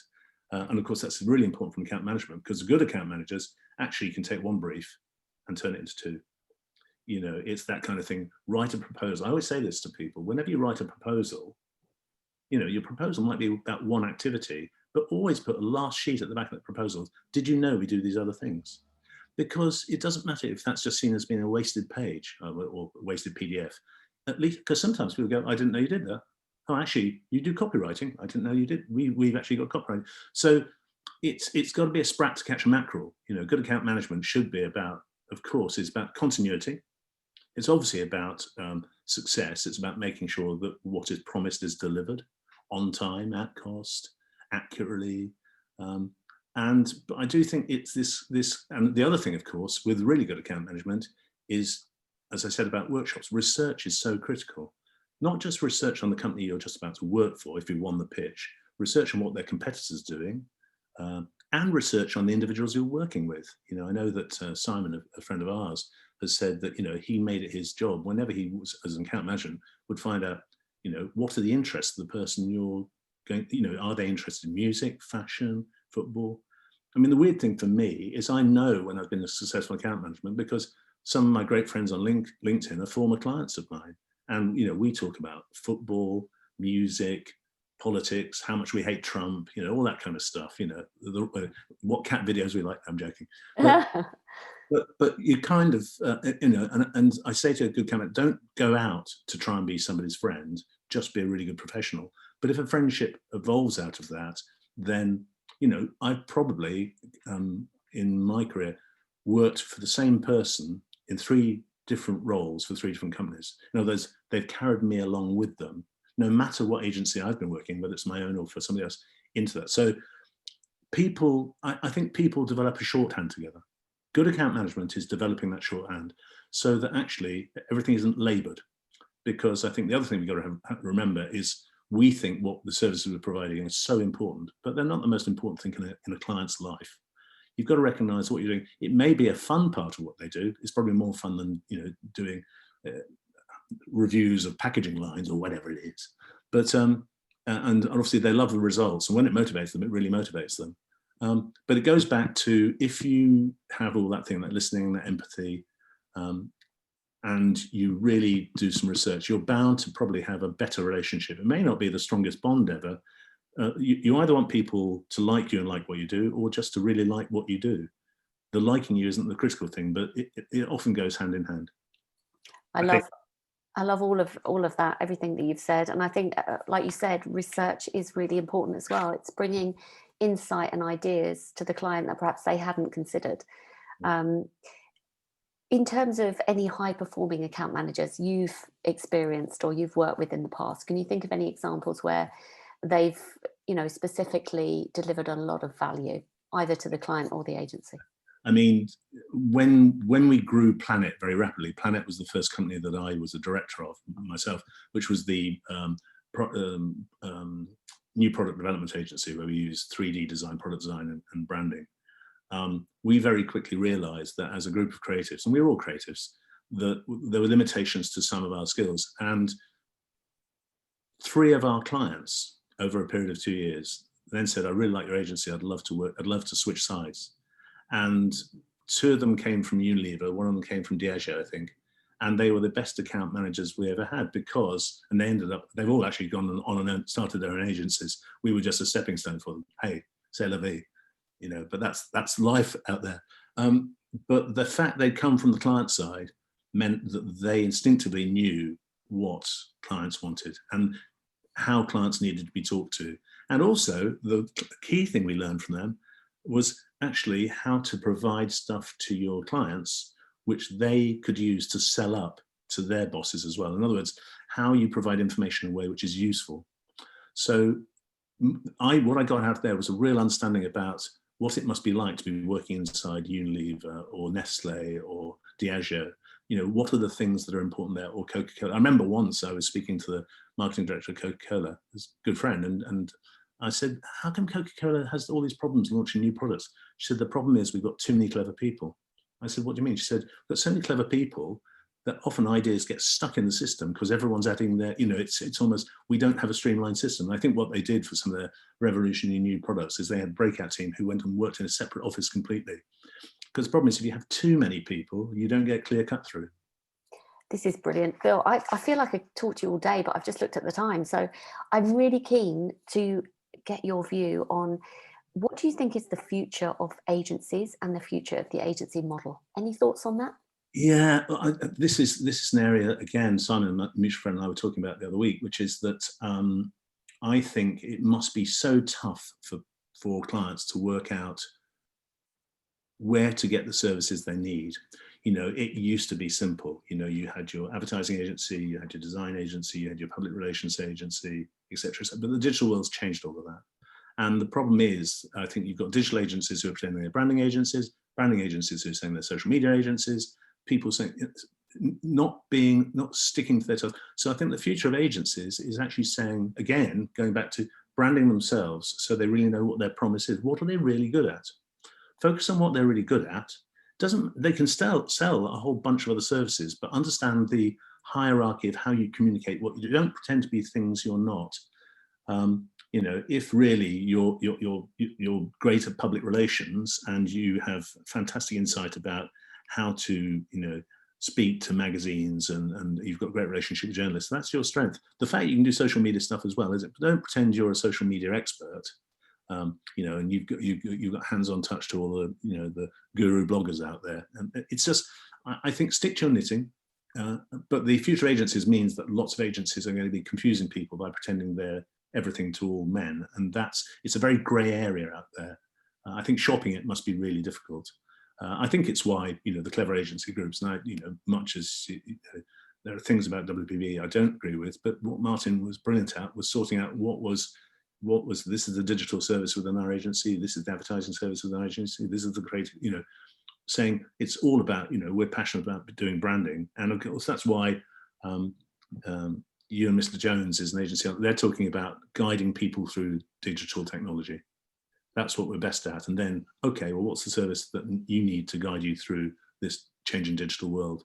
And of course, that's really important from account management, because good account managers actually can take one brief and turn it into two. It's that kind of thing. Write a proposal. I always say this to people. Whenever you write a proposal, your proposal might be about one activity, but always put a last sheet at the back of the proposal. Did you know we do these other things? Because it doesn't matter if that's just seen as being a wasted page or a wasted PDF. At least, because sometimes people go, I didn't know you did that. Oh, actually, you do copywriting. I didn't know you did. We've actually got copywriting. So it's got to be a sprat to catch a mackerel. Good account management should be about, of course, it's about continuity. It's obviously about success. It's about making sure that what is promised is delivered on time, at cost, accurately. But I do think it's this, and the other thing, of course, with really good account management is, as I said about workshops, research is so critical. Not just research on the company you're just about to work for if you won the pitch, research on what their competitors are doing, and research on the individuals you're working with. I know that Simon, a friend of ours, has said that, he made it his job whenever he was, as an account manager, would find out, what are the interests of the person you're going, are they interested in music, fashion, football? I mean, the weird thing for me is I know when I've been a successful account management because some of my great friends on LinkedIn are former clients of mine. And, we talk about football, music, politics, how much we hate Trump, all that kind of stuff, what cat videos we like. I'm joking. But you kind of, and I say to a good candidate, don't go out to try and be somebody's friend, just be a really good professional. But if a friendship evolves out of that, then, I've probably, in my career, worked for the same person in 3 different roles for 3 different companies. In other words, they've carried me along with them, no matter what agency I've been working, whether it's my own or for somebody else, into that. So people, I think people develop a shorthand together. Good account management is developing that shorthand so that actually everything isn't laboured. Because I think the other thing we've got to remember is we think what the services we're providing is so important, but they're not the most important thing in a client's life. You've got to recognise what you're doing. It may be a fun part of what they do. It's probably more fun than, you know, doing reviews of packaging lines or whatever it is. But and obviously they love the results, and when it motivates them, it really motivates them. But it goes back to, if you have all that thing, that listening, that empathy, and you really do some research, you're bound to probably have a better relationship. It may not be the strongest bond ever. You either want people to like you and like what you do, or just to really like what you do. The liking you isn't the critical thing, but it often goes hand in hand. I love all of that, everything that you've said. And I think, like you said, research is really important as well. It's bringing insight and ideas to the client that perhaps they hadn't considered. In terms of any high performing account managers you've experienced or you've worked with in the past, can you think of any examples where they've, you know, specifically delivered a lot of value either to the client or the agency? I mean, when we grew Planet very rapidly, Planet was the first company that I was a director of myself, which was the new product development agency where we use 3D design, product design and branding. We very quickly realized that as a group of creatives, and we were all creatives, that there were limitations to some of our skills. And 3 of our clients over a period of 2 years then said, I really like your agency, I'd love to switch sides. And 2 of them came from Unilever, 1 of them came from Diageo, I think. And they were the best account managers we ever had because, and they've all actually gone on and started their own agencies. We were just a stepping stone for them. Hey, c'est la vie, you know, but that's life out there. But the fact they'd come from the client side meant that they instinctively knew what clients wanted and how clients needed to be talked to. And also the key thing we learned from them was actually how to provide stuff to your clients which they could use to sell up to their bosses as well. In other words, how you provide information in a way which is useful. So what I got out there was a real understanding about what it must be like to be working inside Unilever or Nestle or Diageo. You know, what are the things that are important there, or Coca-Cola. I remember once I was speaking to the marketing director of Coca-Cola, his good friend, and I said, how come Coca-Cola has all these problems launching new products? She said, the problem is we've got too many clever people. I said, what do you mean? She said, we've got so many clever people that often ideas get stuck in the system because everyone's adding their, you know, it's almost, we don't have a streamlined system. And I think what they did for some of their revolutionary new products is they had a breakout team who went and worked in a separate office completely. Because the problem is if you have too many people, you don't get clear cut through. This is brilliant. Bill, I feel like I could talk to you all day, but I've just looked at the time. So I'm really keen to get your view on what do you think is the future of agencies and the future of the agency model? Any thoughts on that? Yeah, this is an area, again, Simon, a mutual friend, and I were talking about the other week, which is that I think it must be so tough for clients to work out where to get the services they need. You know, it used to be simple. You know, you had your advertising agency, you had your design agency, you had your public relations agency, etc. But the digital world's changed all of that. And the problem is, I think you've got digital agencies who are pretending they're branding agencies who are saying they're social media agencies, people saying not sticking to their task. So I think the future of agencies is actually saying, again, going back to branding themselves so they really know what their promise is. What are they really good at? Focus on what they're really good at. They can still sell a whole bunch of other services, but understand the hierarchy of how you communicate what you do. Don't pretend to be things you're not. You know, if really you're great at public relations and you have fantastic insight about how to, you know, speak to magazines and you've got a great relationship with journalists, that's your strength. The fact you can do social media stuff as well is it, don't pretend you're a social media expert. You know, and you've got hands-on touch to all the, you know, the guru bloggers out there. And it's just, I think, stick to your knitting. But the future agencies means that lots of agencies are going to be confusing people by pretending they're everything to all men, and it's a very grey area out there. I think shopping it must be really difficult. I think it's why, you know, the clever agency groups, and you know, much as you know, there are things about WPB I don't agree with, but what Martin was brilliant at was sorting out what was this is the digital service within our agency, this is the advertising service within our agency, this is the creative, saying it's all about, we're passionate about doing branding. And of course, that's why you and Mr. Jones is an agency, they're talking about guiding people through digital technology. That's what we're best at. And then, okay, well, what's the service that you need to guide you through this changing digital world?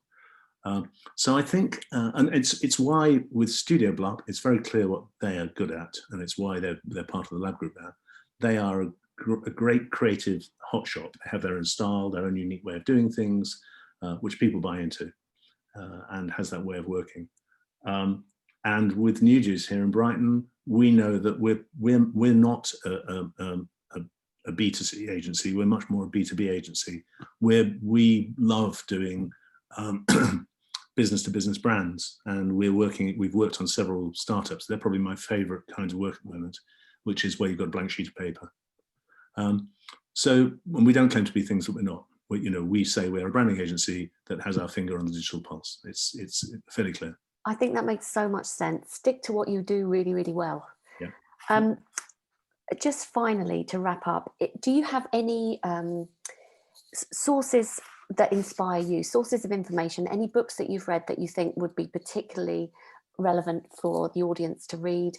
So I think, and it's why with Studio Blup, it's very clear what they are good at, and it's why they're part of the lab group now. They are a great creative hot shop. They have their own style, their own unique way of doing things, which people buy into, and has that way of working. And with New Juice here in Brighton, we know that we're not a B2C agency. We're much more a B2B agency, where we love doing business to business brands, and we've worked on several startups. They're probably my favorite kind of work at the moment, which is where you've got a blank sheet of paper. So when we don't claim to be things that we're not, we say we're a branding agency that has our finger on the digital pulse. It's fairly clear. I think that makes so much sense. Stick to what you do really, really well. Yeah. Just finally, to wrap up, do you have any sources that inspire you, sources of information, any books that you've read that you think would be particularly relevant for the audience to read,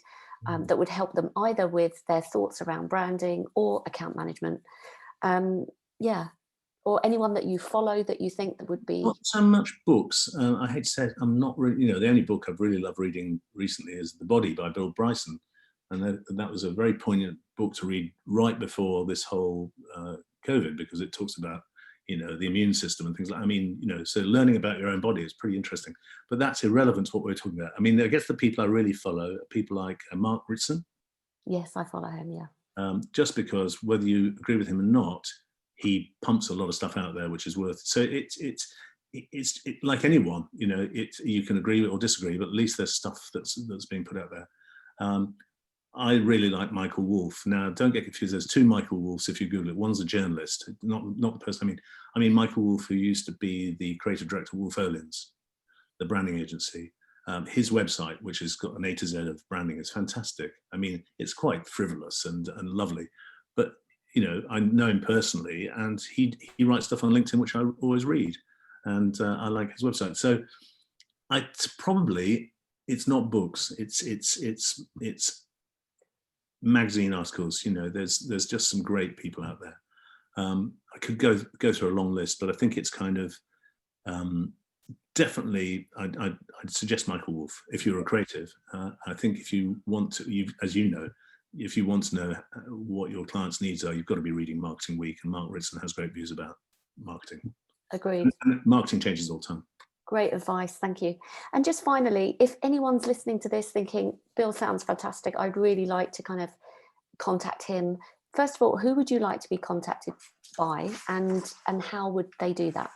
that would help them either with their thoughts around branding or account management? Or anyone that you follow that you think that would be... Not so much books. I hate to say it, I'm not really, the only book I've really loved reading recently is The Body by Bill Bryson. And that was a very poignant book to read right before this whole COVID, because it talks about, the immune system and things like, so learning about your own body is pretty interesting, but that's irrelevant to what we're talking about. I guess the people I really follow are people like Mark Ritson. Yes, I follow him, yeah. Just because whether you agree with him or not, he pumps a lot of stuff out there, which is worth it. So it's like anyone, you can agree or disagree, but at least there's stuff that's being put out there. I really like Michael Wolff. Now, don't get confused. There's two Michael Wolffs if you Google it. One's a journalist, not the person I mean Michael Wolff, who used to be the creative director of Wolff Olins, the branding agency. His website, which has got an A to Z of branding, is fantastic. It's quite frivolous and lovely, but I know him personally, and he writes stuff on LinkedIn, which I always read, and I like his website. So it's not books. It's magazine articles. There's just some great people out there. I could go through a long list, but I think it's kind of definitely. I'd suggest Michael Wolff if you're a creative. I think if you want to, if you want to know what your clients' needs are, you've got to be reading Marketing Week, and Mark Ritson has great views about marketing. Agreed. And marketing changes all the time. Great advice, thank you. And just finally, if anyone's listening to this thinking, Bill sounds fantastic, I'd really like to kind of contact him. First of all, who would you like to be contacted by, and how would they do that?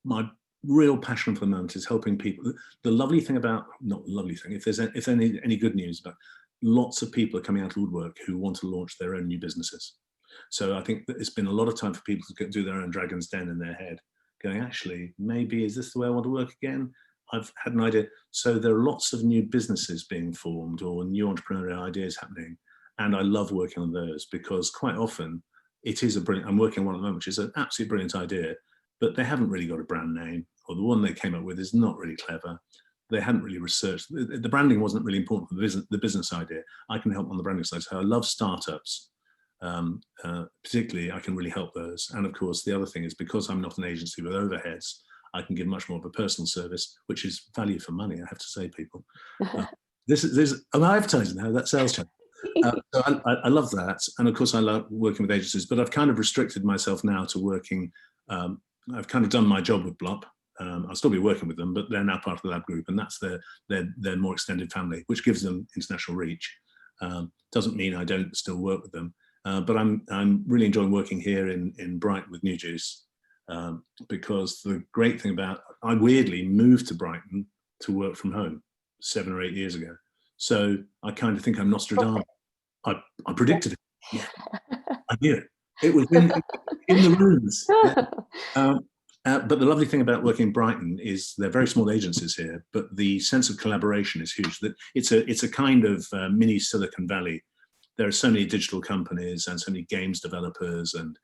My real passion for the moment is helping people. The lovely thing about, not lovely thing, if there's any good news, but lots of people are coming out of woodwork who want to launch their own new businesses. So I think that it's been a lot of time for people to do their own Dragon's Den in their head, going, actually, maybe is this the way I want to work again? I've had an idea. So there are lots of new businesses being formed or new entrepreneurial ideas happening. And I love working on those, because quite often it is I'm working on one at the moment, which is an absolutely brilliant idea, but they haven't really got a brand name, or the one they came up with is not really clever. They hadn't really researched. The branding wasn't really important for the business idea. I can help on the branding side. So I love startups. Particularly, I can really help those. And of course, the other thing is, because I'm not an agency with overheads, I can give much more of a personal service, which is value for money, I have to say, people. I'm advertising now, that sales channel. So I love that. And of course, I love working with agencies, but I've kind of restricted myself now to working. I've kind of done my job with Blup. I'll still be working with them, but they're now part of the lab group, and that's their more extended family, which gives them international reach. Doesn't mean I don't still work with them. But I'm really enjoying working here in Brighton with New Juice, because the great thing about, I weirdly moved to Brighton to work from home 7 or 8 years ago. So I kind of think I'm Nostradamus. I predicted it. Yeah. I knew it. It was in the runes. Yeah. But the lovely thing about working in Brighton is they're very small agencies here, but the sense of collaboration is huge. That it's a kind of mini Silicon Valley. there are so many digital companies and so many games developers, and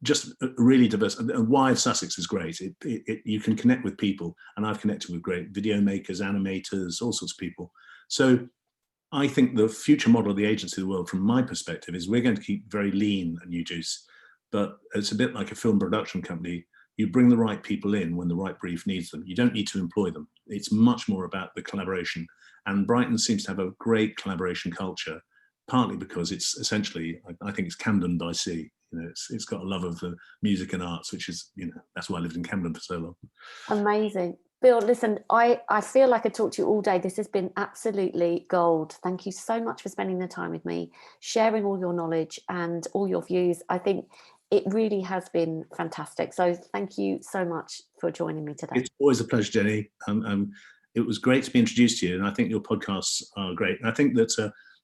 just really diverse. And wide Sussex is great. You can connect with people, and I've connected with great video makers, animators, all sorts of people. So I think the future model of the agency of the world, from my perspective, is we're going to keep very lean at New Juice, but it's a bit like a film production company. You bring the right people in when the right brief needs them. You don't need to employ them. It's much more about the collaboration. And Brighton seems to have a great collaboration culture, partly because it's essentially, I think it's Camden by sea. You know, it's got a love of the music and arts, which is, you know, that's why I lived in Camden for so long. Amazing. Bill, listen, I feel like I talked to you all day. This has been absolutely gold. Thank you so much for spending the time with me, sharing all your knowledge and all your views. I think it really has been fantastic. So thank you so much for joining me today. It's always a pleasure, Jenny. It was great to be introduced to you, and I think your podcasts are great. And I think that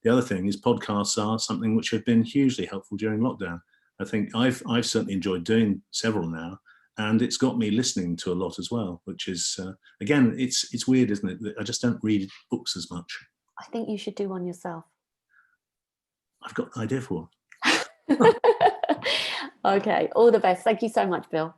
the other thing is podcasts are something which have been hugely helpful during lockdown. I think I've certainly enjoyed doing several now, and it's got me listening to a lot as well, which is, again, it's weird, isn't it? That I just don't read books as much. I think you should do one yourself. I've got an idea for one. Okay, all the best. Thank you so much, Bill.